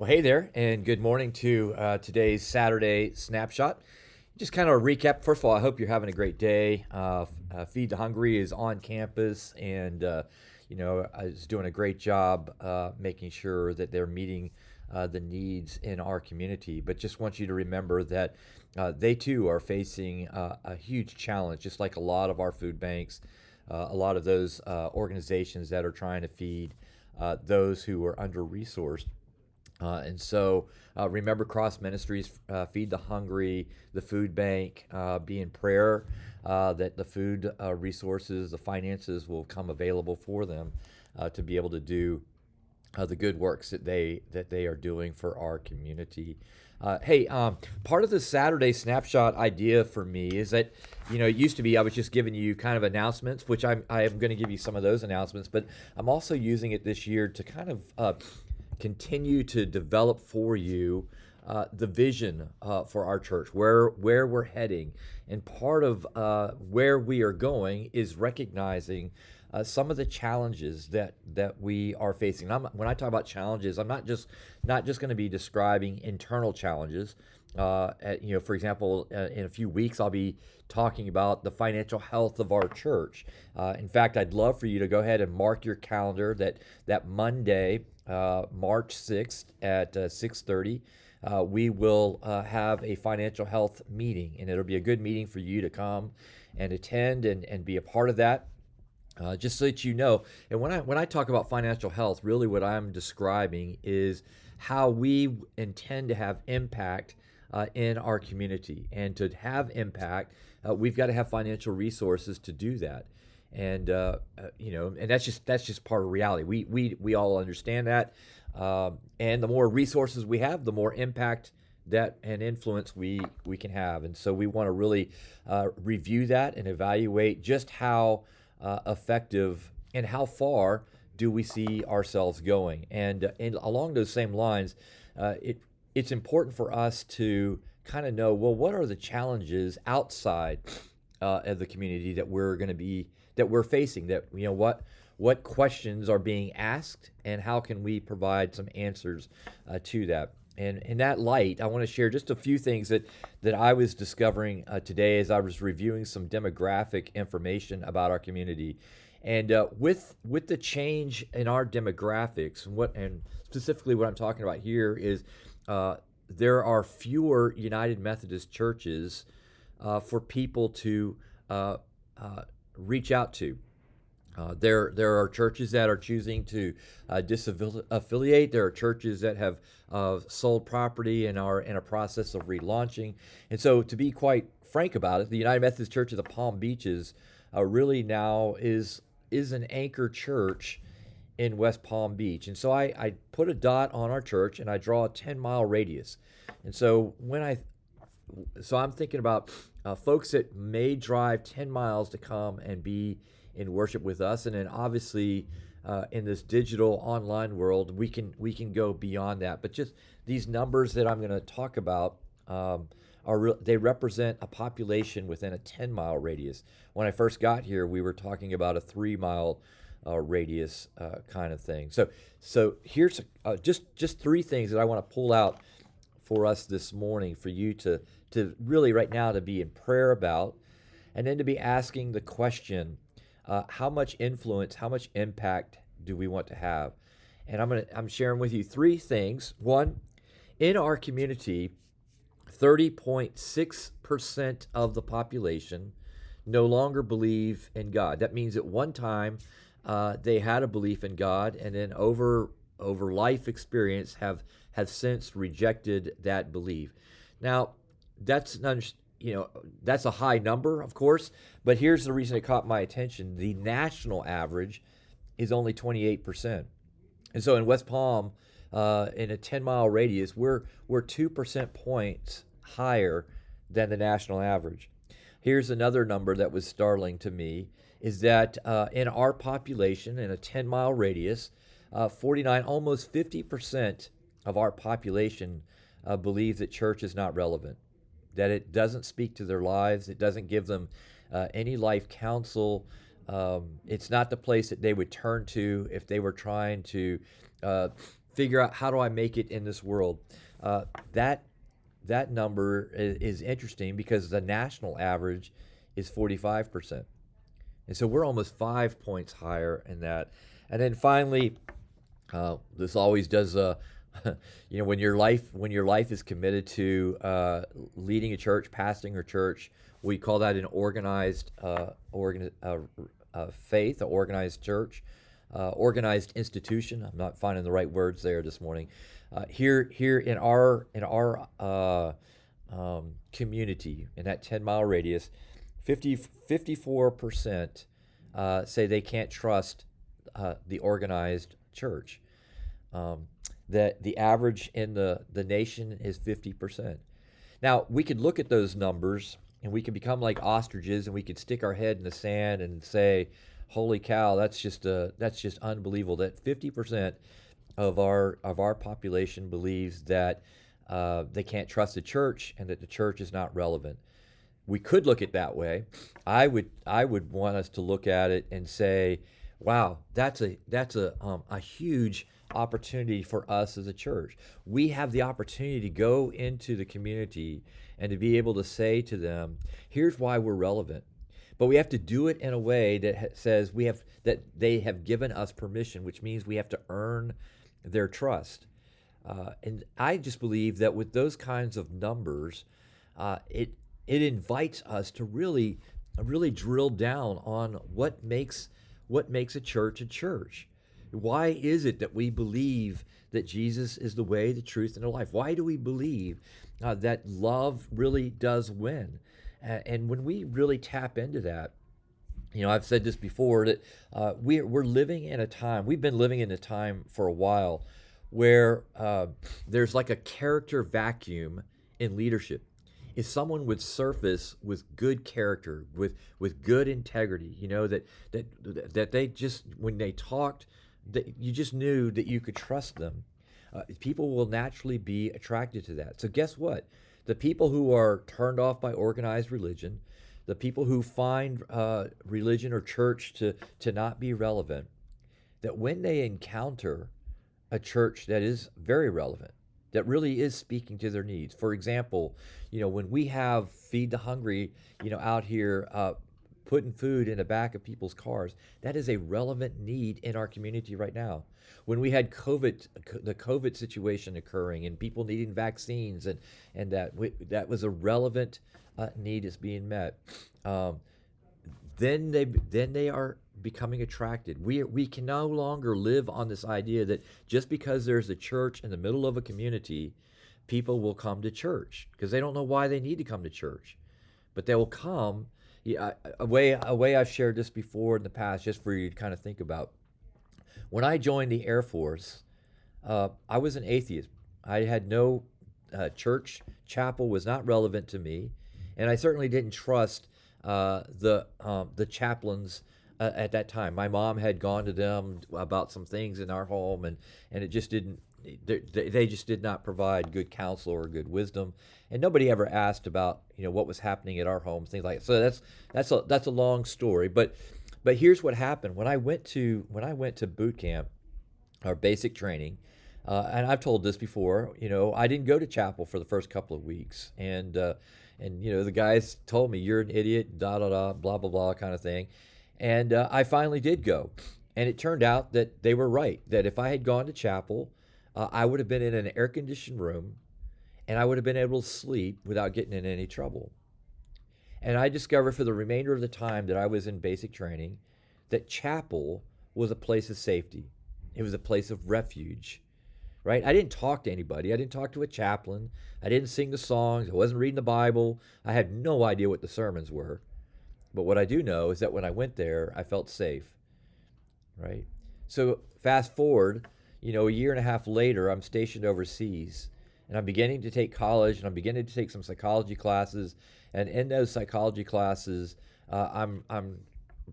Well, hey there, and good morning to today's Saturday snapshot. Just kind of a recap. First of all, I hope you're having a great day. Feed the Hungry is on campus, and is doing a great job making sure that they're meeting the needs in our community. But just want you to remember that they too are facing a huge challenge, just like a lot of our food banks, a lot of those organizations that are trying to feed those who are under resourced. And so remember Cross Ministries, Feed the Hungry, the Food Bank, be in prayer that the food resources, the finances will come available for them to be able to do the good works that they are doing for our community. Part of the Saturday snapshot idea for me is that it used to be I was just giving you kind of announcements, which I am going to give you some of those announcements, but I'm also using it this year to kind of continue to develop for you the vision for our church, where we're heading, and part of where we are going is recognizing some of the challenges that we are facing. And when I talk about challenges, I'm not just going to be describing internal challenges. For example, in a few weeks, I'll be talking about the financial health of our church. In fact, I'd love for you to go ahead and mark your calendar that Monday, March 6th at 6:30. We will have a financial health meeting, and it'll be a good meeting for you to come and attend and be a part of that. Just so that you know, and when I talk about financial health, really what I'm describing is how we intend to have impact in our community, and to have impact, we've got to have financial resources to do that. And that's just part of reality. We all understand that, and the more resources we have, the more impact that and influence we can have. And so we want to really review that and evaluate just how effective and how far do we see ourselves going. And along those same lines, it's important for us to kind of know, well, what are the challenges outside of the community that we're facing, that what questions are being asked, and how can we provide some answers to that. And in that light, I want to share just a few things that I was discovering today as I was reviewing some demographic information about our community. And with the change in our demographics, and specifically what I'm talking about here is there are fewer United Methodist churches for people to reach out to. There are churches that are choosing to disaffiliate. There are churches that have sold property and are in a process of relaunching. And so, to be quite frank about it, the United Methodist Church of the Palm Beaches really now is an anchor church in West Palm Beach. And so I put a dot on our church, and I draw a 10-mile radius. And so I'm thinking about folks that may drive 10 miles to come and be in worship with us. And then obviously in this digital online world, we can go beyond that. But just these numbers that I'm going to talk about they represent a population within a 10-mile radius. When I first got here, we were talking about a 3-mile radius kind of thing. So here's just three things that I want to pull out for us this morning, for you to really right now to be in prayer about, and then to be asking the question, how much influence, how much impact do we want to have? And I'm sharing with you three things. One, in our community, 30.6% of the population no longer believe in God. That means at one time they had a belief in God, and then over life experience have since rejected that belief. Now, that's that's a high number, of course, but here's the reason it caught my attention. The national average is only 28%. And so in West Palm, in a 10-mile radius, we're 2% points higher than the national average. Here's another number that was startling to me, is that in our population, in a 10-mile radius, 49, almost 50% of our population believe that church is not relevant, that it doesn't speak to their lives, it doesn't give them any life counsel. It's not the place that they would turn to if they were trying to figure out how do I make it in this world. Uh, that that number is interesting because the national average is 45%. And so we're almost 5 points higher in that. And then finally, this always does, when your life is committed to leading a church, pastoring a church, we call that an organized faith, an organized church, organized institution. I'm not finding the right words there this morning. Here in our community, in that 10-mile radius, 54% say they can't trust the organized church. Um, that the average in the nation is 50%. Now, we could look at those numbers and we could become like ostriches and we could stick our head in the sand and say, holy cow, that's just unbelievable that 50% of our population believes that they can't trust the church and that the church is not relevant. We could look at it that way. I would want us to look at it and say, wow, that's a huge opportunity for us as a church. We have the opportunity to go into the community and to be able to say to them, here's why we're relevant. But we have to do it in a way that says that they have given us permission, which means we have to earn their trust. And I just believe that with those kinds of numbers, it invites us to really drill down on what makes a church a church. Why is it that we believe that Jesus is the way, the truth, and the life? Why do we believe that love really does win? And when we really tap into that, I've said this before that we're living in a time. We've been living in a time for a while where there's like a character vacuum in leadership. If someone would surface with good character, with good integrity, that they just when they talked, that you just knew that you could trust them. People will naturally be attracted to that. So guess what? The people who are turned off by organized religion, the people who find religion or church to not be relevant, that when they encounter a church that is very relevant, that really is speaking to their needs. For example, when we have Feed the Hungry, out here putting food in the back of people's cars, that is a relevant need in our community right now. When we had the COVID situation occurring and people needing vaccines, and that was a relevant need is being met. Then they are becoming attracted. We can no longer live on this idea that just because there's a church in the middle of a community, people will come to church because they don't know why they need to come to church, but they will come. Yeah, a way I've shared this before in the past, just for you to kind of think about. When I joined the Air Force, I was an atheist. I had no chapel was not relevant to me, and I certainly didn't trust the chaplains at that time. My mom had gone to them about some things in our home, and it just didn't. They just did not provide good counsel or good wisdom, and nobody ever asked about what was happening at our home, things like that. So that's a long story, but here's what happened when I went to boot camp, our basic training. And I've told this before, I didn't go to chapel for the first couple of weeks, and the guys told me you're an idiot, da da da, blah blah blah, kind of thing, and I finally did go, and it turned out that they were right. That if I had gone to chapel, I would have been in an air-conditioned room, and I would have been able to sleep without getting in any trouble. And I discovered for the remainder of the time that I was in basic training that chapel was a place of safety. It was a place of refuge, right? I didn't talk to anybody. I didn't talk to a chaplain. I didn't sing the songs. I wasn't reading the Bible. I had no idea what the sermons were. But what I do know is that when I went there, I felt safe, right? So fast forward, a year and a half later, I'm stationed overseas, and I'm beginning to take college, and I'm beginning to take some psychology classes. And in those psychology classes, I'm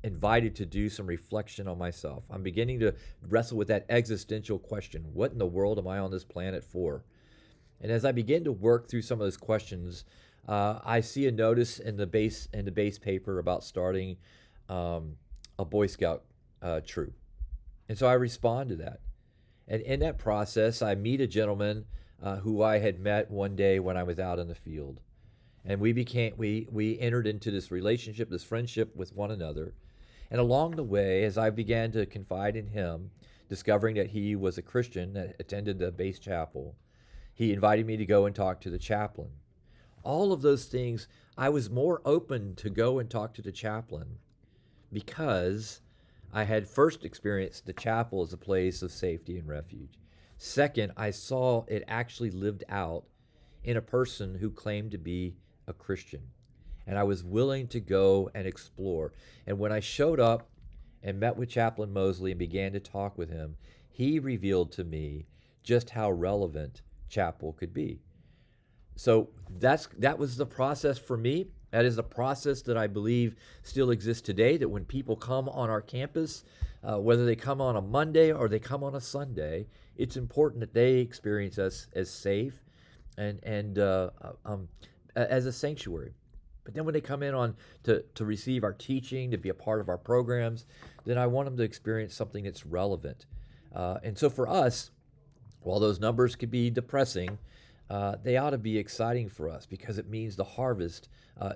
invited to do some reflection on myself. I'm beginning to wrestle with that existential question: what in the world am I on this planet for? And as I begin to work through some of those questions, I see a notice in the base paper about starting a Boy Scout troop, and so I respond to that. And in that process, I meet a gentleman who I had met one day when I was out in the field. And we entered into this relationship, this friendship with one another. And along the way, as I began to confide in him, discovering that he was a Christian that attended the base chapel, he invited me to go and talk to the chaplain. All of those things, I was more open to go and talk to the chaplain because I had first experienced the chapel as a place of safety and refuge. Second, I saw it actually lived out in a person who claimed to be a Christian. And I was willing to go and explore. And when I showed up and met with Chaplain Mosley and began to talk with him, he revealed to me just how relevant chapel could be. So that was the process for me. That is the process that I believe still exists today, that when people come on our campus, whether they come on a Monday or they come on a Sunday, it's important that they experience us as safe and as a sanctuary. But then when they come in on to receive our teaching, to be a part of our programs, then I want them to experience something that's relevant. And so for us, while those numbers could be depressing, they ought to be exciting for us because it means the harvest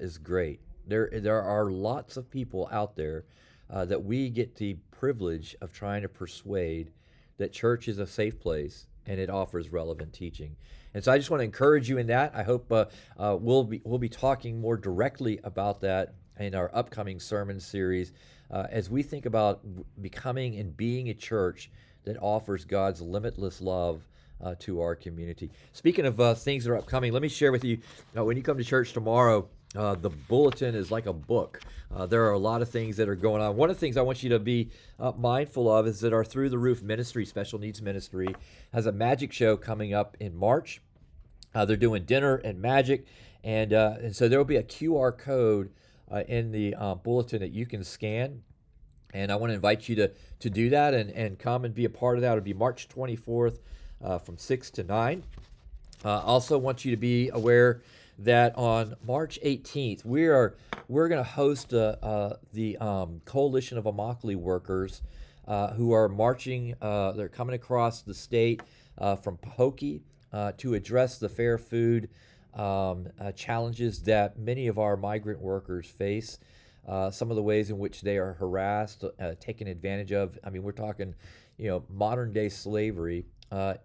is great. There are lots of people out there that we get the privilege of trying to persuade that church is a safe place and it offers relevant teaching. And so I just want to encourage you in that. I hope we'll be talking more directly about that in our upcoming sermon series as we think about becoming and being a church that offers God's limitless love to our community. Speaking of things that are upcoming, let me share with you, when you come to church tomorrow, the bulletin is like a book. There are a lot of things that are going on. One of the things I want you to be mindful of is that our Through the Roof ministry, special needs ministry, has a magic show coming up in March. They're doing dinner and magic, and so there will be a QR code in the bulletin that you can scan. And I want to invite you to do that and come and be a part of that. It'll be March 24th from 6 to 9. Also want you to be aware that on March 18th, we're going to host the Coalition of Immokalee Workers who are marching. They're coming across the state from Pahokee to address the fair food challenges that many of our migrant workers face. Some of the ways in which they are harassed, taken advantage of. I mean, we're talking, modern day slavery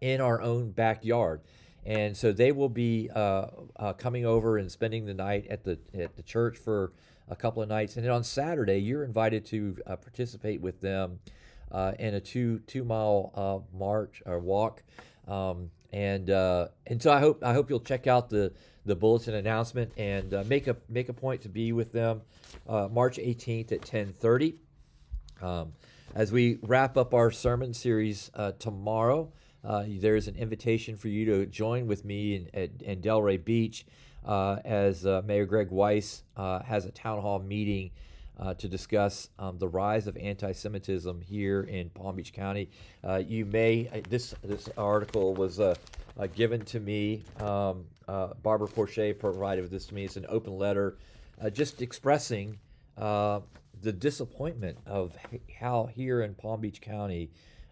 in our own backyard. And so they will be coming over and spending the night at the church for a couple of nights. And then on Saturday, you're invited to participate with them in a 2-mile march or walk. And so I hope you'll check out the bulletin announcement and make a point to be with them March 18th at 10:30. As we wrap up our sermon series tomorrow, there's an invitation for you to join with me in Delray Beach as Mayor Greg Weiss has a town hall meeting to discuss the rise of anti-Semitism here in Palm Beach County. This article was given to me. Barbara Porcher provided this to me. It's an open letter just expressing the disappointment of how here in Palm Beach County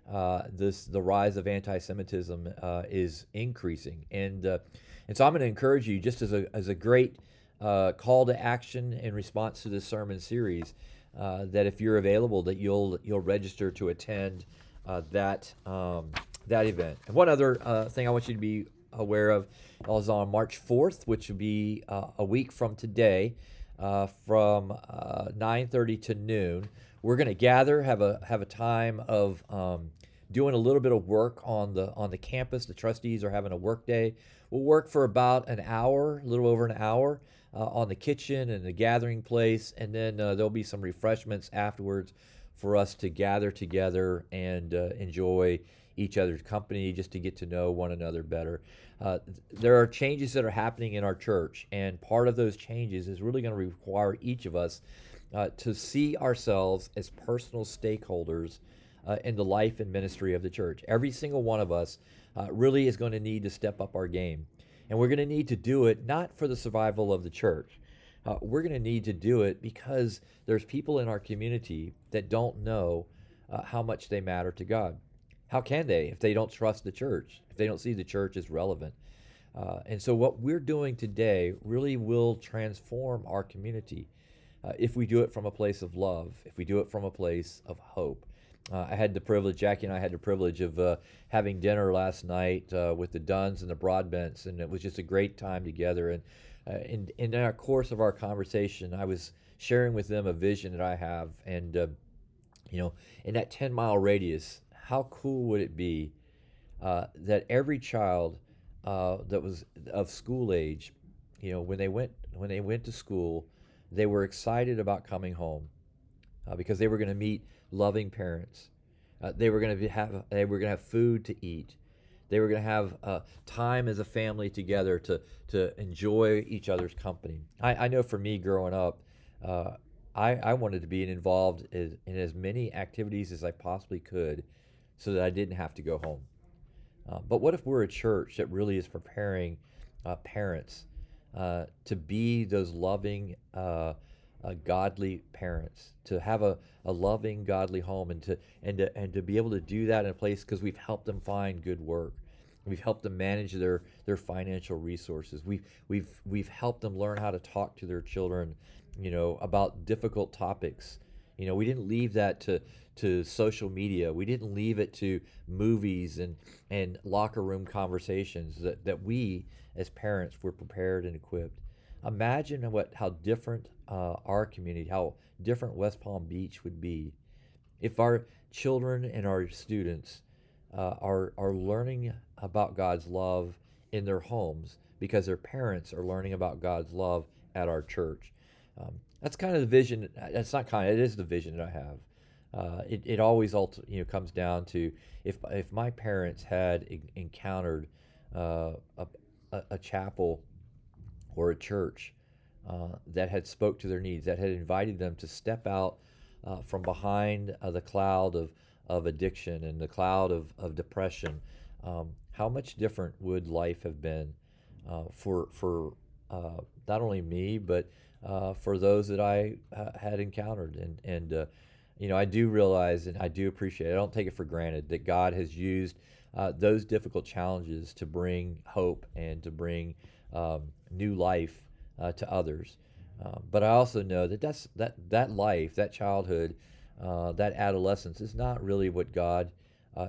the rise of anti-Semitism is increasing, and so I'm going to encourage you, just as a great call to action in response to this sermon series, that if you're available, that you'll register to attend that event. And one other thing I want you to be aware of is on March 4th, which will be a week from today, from 9:30 to noon. We're going to gather, have a time of doing a little bit of work on the campus. The trustees are having a work day. We'll work for about an hour, a little over an hour, on the kitchen and the gathering place, and then there'll be some refreshments afterwards for us to gather together and enjoy each other's company, just to get to know one another better. There are changes that are happening in our church, and part of those changes is really going to require each of us to see ourselves as personal stakeholders in the life and ministry of the church. Every single one of us really is going to need to step up our game. And we're going to need to do it not for the survival of the church. We're going to need to do it because there's people in our community that don't know how much they matter to God. How can they if they don't trust the church, if they don't see the church as relevant? And so, what we're doing today really will transform our community if we do it from a place of love, if we do it from a place of hope. I had the privilege, Jackie and I had the privilege of having dinner last night with the Dunns and the Broadbents, and it was just a great time together. And in our course of our conversation, I was sharing with them a vision that I have, and in that 10-mile radius, how cool would it be that every child that was of school age, when they went to school, they were excited about coming home because they were going to meet loving parents. They were going to have food to eat. They were going to have time as a family together to enjoy each other's company. I know for me growing up, I wanted to be involved in as many activities as I possibly could so that I didn't have to go home. But what if we're a church that really is preparing parents to be those loving, godly parents, to have a loving, godly home, and to be able to do that in a place because we've helped them find good work. We've helped them manage their financial resources. We've helped them learn how to talk to their children, about difficult topics. We didn't leave that to social media. We didn't leave it to movies and locker room conversations. That we as parents were prepared and equipped. Imagine how different our community, how different West Palm Beach would be if our children and our students are learning about God's love in their homes because their parents are learning about God's love at our church. That's kind of the vision. That's not kind of. It is the vision that I have. It always comes down to if my parents had encountered a chapel or a church that had spoke to their needs, that had invited them to step out from behind the cloud of addiction and the cloud of depression, how much different would life have been for not only me but for those that I had encountered. And I do realize and I do appreciate, I don't take it for granted that God has used those difficult challenges to bring hope and to bring new life to others. But I also know that life, that childhood, that adolescence is not really what God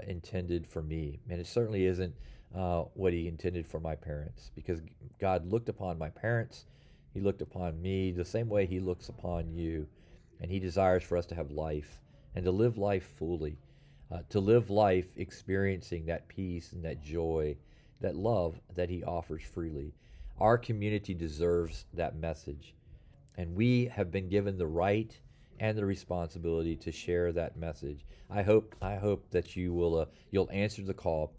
intended for me. And it certainly isn't what He intended for my parents, because God looked upon my parents, He looked upon me the same way He looks upon you. And He desires for us to have life and to live life fully, to live life experiencing that peace and that joy, that love that He offers freely. Our community deserves that message, and we have been given the right and the responsibility to share that message. I hope that you'll answer the call.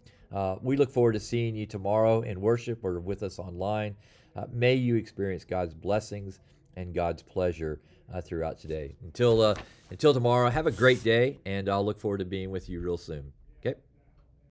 We look forward to seeing you tomorrow in worship or with us online. May you experience God's blessings and God's pleasure throughout today. Until tomorrow, have a great day, and I'll look forward to being with you real soon. Okay.